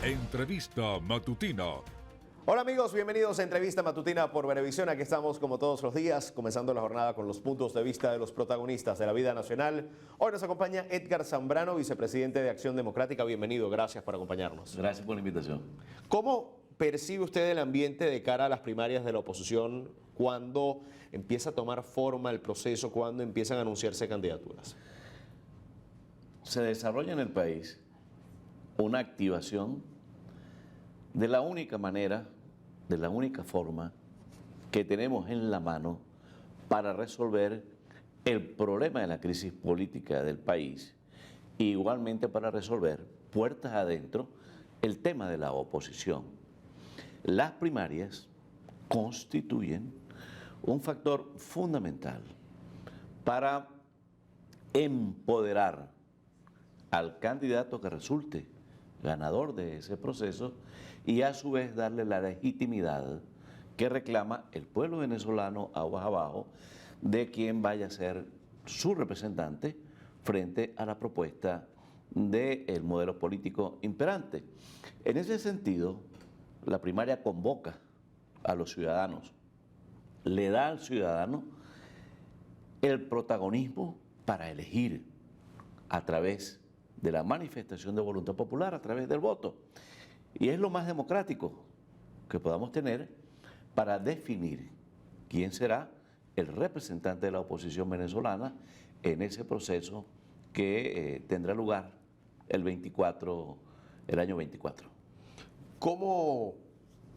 Entrevista Matutina. Hola amigos, bienvenidos a Entrevista Matutina por Venevisión. Aquí estamos como todos los días, comenzando la jornada con los puntos de vista de los protagonistas de la vida nacional. Hoy nos acompaña Edgar Zambrano, vicepresidente de Acción Democrática. Bienvenido, gracias por acompañarnos. Gracias por la invitación. ¿Cómo percibe usted el ambiente de cara a las primarias de la oposición cuando empieza a tomar forma el proceso, cuando empiezan a anunciarse candidaturas? Se desarrolla en el país una activación de la única manera, de la única forma que tenemos en la mano para resolver el problema de la crisis política del país e igualmente para resolver puertas adentro el tema de la oposición. Las primarias constituyen un factor fundamental para empoderar al candidato que resulte ganador de ese proceso y a su vez darle la legitimidad que reclama el pueblo venezolano aguas abajo de quien vaya a ser su representante frente a la propuesta del modelo político imperante. En ese sentido, la primaria convoca a los ciudadanos, le da al ciudadano el protagonismo para elegir a través de la manifestación de voluntad popular, a través del voto. Y es lo más democrático que podamos tener para definir quién será el representante de la oposición venezolana en ese proceso que tendrá lugar el año 24. ¿Cómo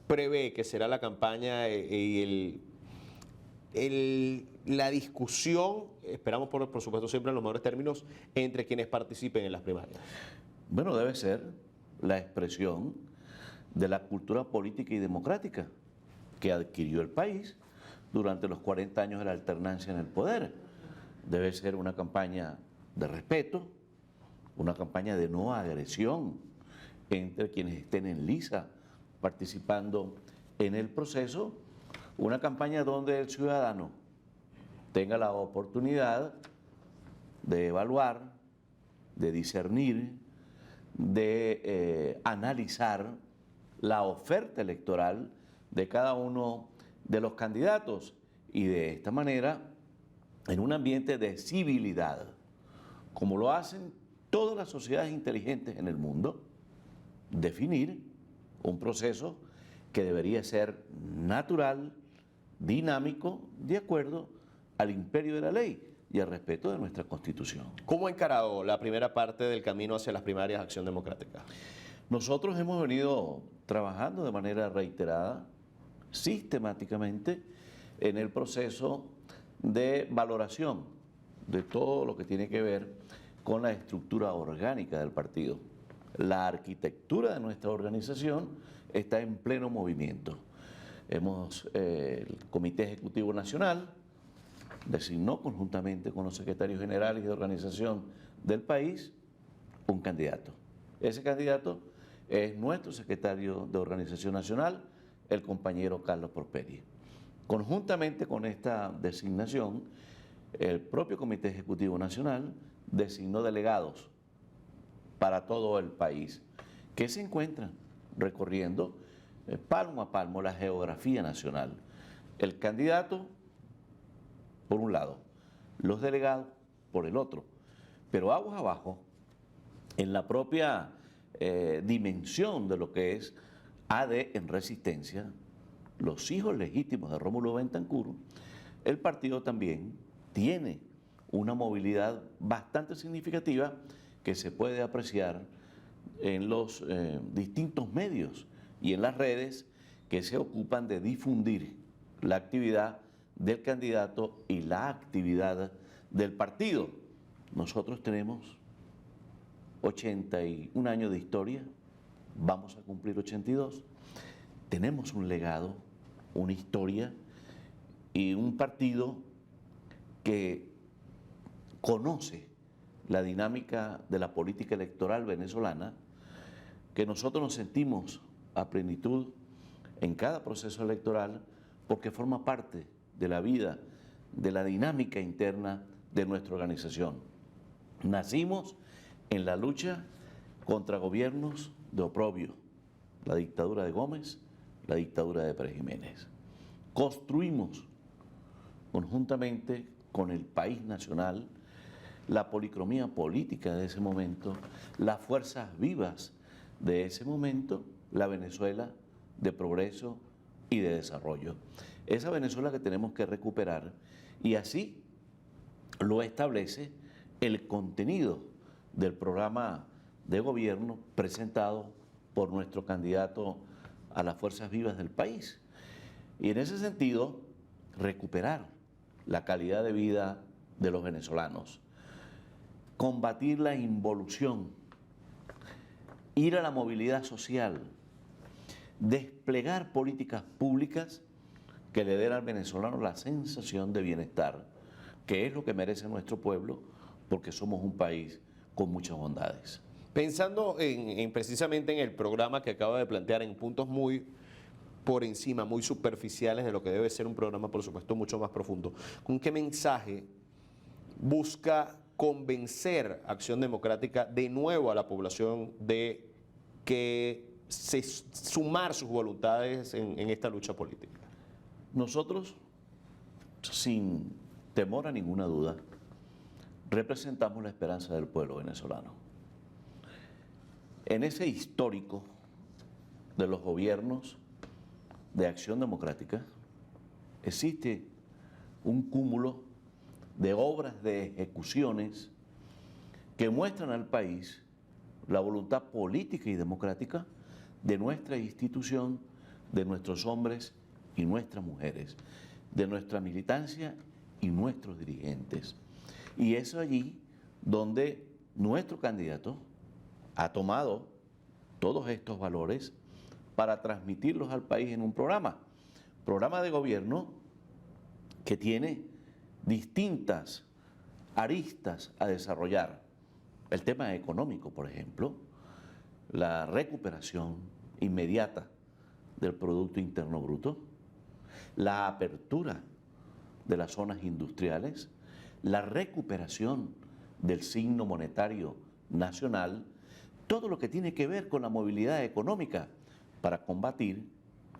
prevé que será la campaña y la discusión, esperamos por supuesto siempre en los mejores términos, entre quienes participen en las primarias? Bueno, debe ser la expresión de la cultura política y democrática que adquirió el país durante los 40 años de la alternancia en el poder. Debe ser una campaña de respeto, una campaña de no agresión entre quienes estén en lisa participando en el proceso, una campaña donde el ciudadano tenga la oportunidad de evaluar, de discernir, de analizar la oferta electoral de cada uno de los candidatos y de esta manera, en un ambiente de civilidad, como lo hacen todas las sociedades inteligentes en el mundo, definir un proceso que debería ser natural, dinámico, de acuerdo al imperio de la ley y al respeto de nuestra Constitución. ¿Cómo ha encarado la primera parte del camino hacia las primarias de Acción Democrática? Nosotros hemos venido trabajando de manera reiterada, sistemáticamente, en el proceso de valoración de todo lo que tiene que ver con la estructura orgánica del partido. La arquitectura de nuestra organización está en pleno movimiento. El Comité Ejecutivo Nacional designó conjuntamente con los secretarios generales de organización del país un candidato. Ese candidato es nuestro secretario de Organización Nacional, el compañero Carlos Prosperi. Conjuntamente con esta designación, el propio Comité Ejecutivo Nacional designó delegados para todo el país que se encuentran recorriendo palmo a palmo la geografía nacional. El candidato por un lado, los delegados por el otro, pero aguas abajo, en la propia dimensión de lo que es AD en Resistencia, los hijos legítimos de Rómulo Betancourt, el partido también tiene una movilidad bastante significativa que se puede apreciar en los distintos medios y en las redes que se ocupan de difundir la actividad del candidato y la actividad del partido. Nosotros tenemos 81 años de historia, vamos a cumplir 82, tenemos un legado, una historia y un partido que conoce la dinámica de la política electoral venezolana, que nosotros nos sentimos a plenitud en cada proceso electoral porque forma parte de la vida, de la dinámica interna de nuestra organización. Nacimos en la lucha contra gobiernos de oprobio, la dictadura de Gómez, la dictadura de Pérez Jiménez. Construimos conjuntamente con el país nacional la policromía política de ese momento, las fuerzas vivas de ese momento, la Venezuela de progreso y de desarrollo. Esa Venezuela que tenemos que recuperar, y así lo establece el contenido del programa de gobierno presentado por nuestro candidato a las fuerzas vivas del país. Y en ese sentido, recuperar la calidad de vida de los venezolanos, combatir la involución, ir a la movilidad social, desplegar políticas públicas que le den al venezolano la sensación de bienestar, que es lo que merece nuestro pueblo, porque somos un país con muchas bondades. Pensando precisamente en el programa que acaba de plantear, en puntos muy por encima, muy superficiales de lo que debe ser un programa, por supuesto, mucho más profundo, ¿con qué mensaje busca convencer Acción Democrática de nuevo a la población de que sumar sus voluntades en esta lucha política? Nosotros, sin temor a ninguna duda, representamos la esperanza del pueblo venezolano. En ese histórico de los gobiernos de Acción Democrática existe un cúmulo de obras de ejecuciones que muestran al país la voluntad política y democrática de nuestra institución, de nuestros hombres y nuestras mujeres, de nuestra militancia y nuestros dirigentes. Y es allí donde nuestro candidato ha tomado todos estos valores para transmitirlos al país en un programa de gobierno que tiene distintas aristas a desarrollar. El tema económico, por ejemplo, la recuperación inmediata del Producto Interno Bruto, la apertura de las zonas industriales, la recuperación del signo monetario nacional, todo lo que tiene que ver con la movilidad económica para combatir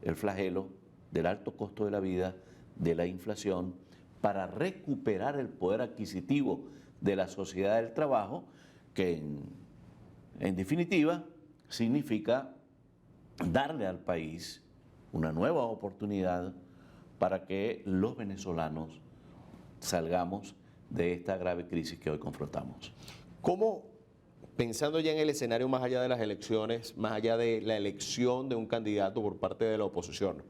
el flagelo del alto costo de la vida, de la inflación, para recuperar el poder adquisitivo de la sociedad del trabajo, que en definitiva significa darle al país una nueva oportunidad para que los venezolanos salgamos de esta grave crisis que hoy confrontamos. ¿Cómo, pensando ya en el escenario más allá de las elecciones, más allá de la elección de un candidato por parte de la oposición,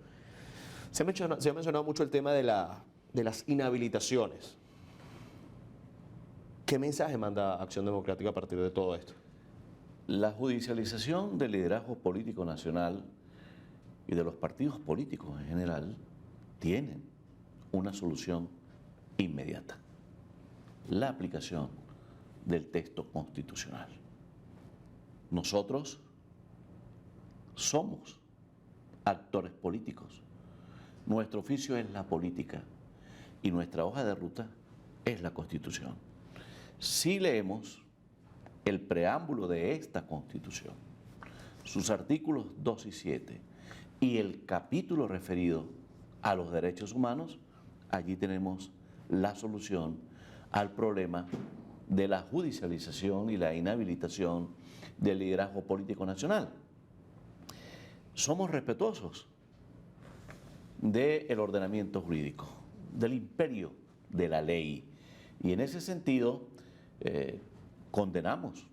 se ha mencionado mucho el tema de las inhabilitaciones? ¿Qué mensaje manda Acción Democrática a partir de todo esto? La judicialización del liderazgo político nacional y de los partidos políticos en general tienen una solución inmediata: la aplicación del texto constitucional. Nosotros somos actores políticos. Nuestro oficio es la política y nuestra hoja de ruta es la Constitución. Si leemos el preámbulo de esta Constitución, sus artículos 2 y 7 y el capítulo referido a los derechos humanos, allí tenemos la solución al problema de la judicialización y la inhabilitación del liderazgo político nacional. Somos respetuosos del ordenamiento jurídico, del imperio de la ley, y en ese sentido condenamos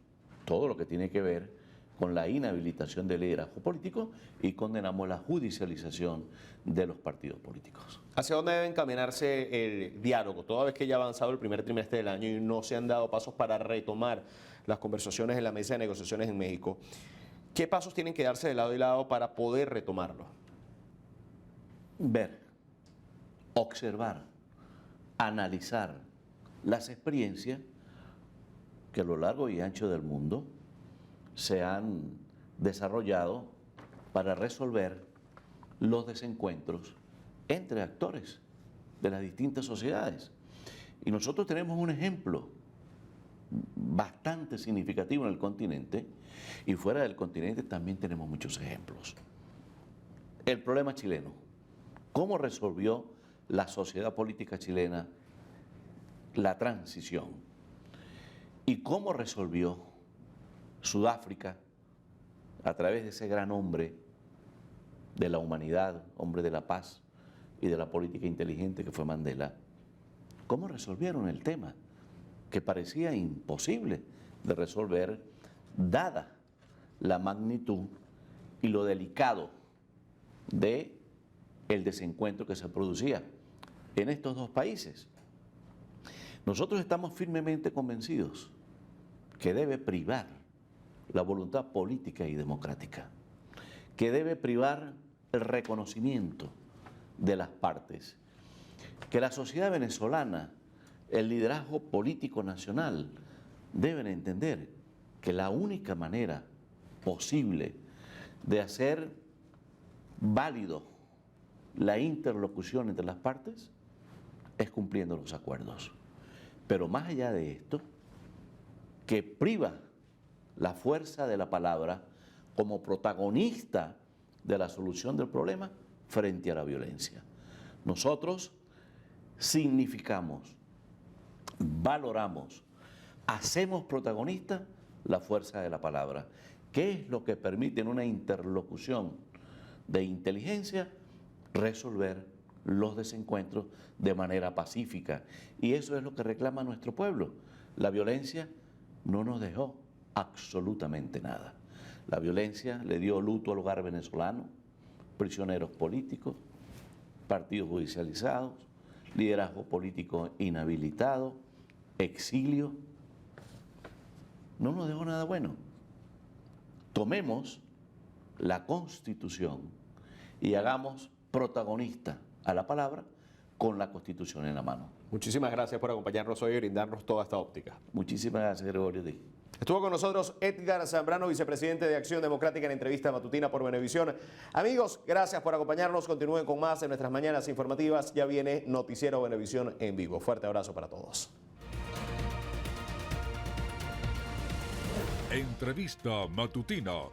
todo lo que tiene que ver con la inhabilitación del liderazgo político y condenamos la judicialización de los partidos políticos. ¿Hacia dónde debe encaminarse el diálogo? Toda vez que ya ha avanzado el primer trimestre del año y no se han dado pasos para retomar las conversaciones en la mesa de negociaciones en México, ¿qué pasos tienen que darse de lado y lado para poder retomarlo? Ver, observar, analizar las experiencias que a lo largo y ancho del mundo se han desarrollado para resolver los desencuentros entre actores de las distintas sociedades. Y nosotros tenemos un ejemplo bastante significativo en el continente, y fuera del continente también tenemos muchos ejemplos. El problema chileno. ¿Cómo resolvió la sociedad política chilena la transición? ¿Y cómo resolvió Sudáfrica a través de ese gran hombre de la humanidad, hombre de la paz y de la política inteligente que fue Mandela? ¿Cómo resolvieron el tema que parecía imposible de resolver dada la magnitud y lo delicado de el desencuentro que se producía en estos dos países? Nosotros estamos firmemente convencidos que debe privar la voluntad política y democrática, que debe privar el reconocimiento de las partes, que la sociedad venezolana, el liderazgo político nacional, deben entender que la única manera posible de hacer válido la interlocución entre las partes es cumpliendo los acuerdos. Pero más allá de esto, que priva la fuerza de la palabra como protagonista de la solución del problema frente a la violencia. Nosotros significamos, valoramos, hacemos protagonista la fuerza de la palabra. ¿Qué es lo que permite en una interlocución de inteligencia resolver los desencuentros de manera pacífica? Y eso es lo que reclama nuestro pueblo. La violencia no nos dejó absolutamente nada. La violencia le dio luto al hogar venezolano, prisioneros políticos, partidos judicializados, liderazgo político inhabilitado, exilio. No nos dejó nada bueno. Tomemos la Constitución y hagamos protagonista a la palabra con la Constitución en la mano. Muchísimas gracias por acompañarnos hoy y brindarnos toda esta óptica. Muchísimas gracias, Gregorio Díaz. Estuvo con nosotros Edgar Zambrano, vicepresidente de Acción Democrática, en entrevista matutina por Venevisión. Amigos, gracias por acompañarnos. Continúen con más en nuestras mañanas informativas. Ya viene Noticiero Venevisión en vivo. Fuerte abrazo para todos. Entrevista matutina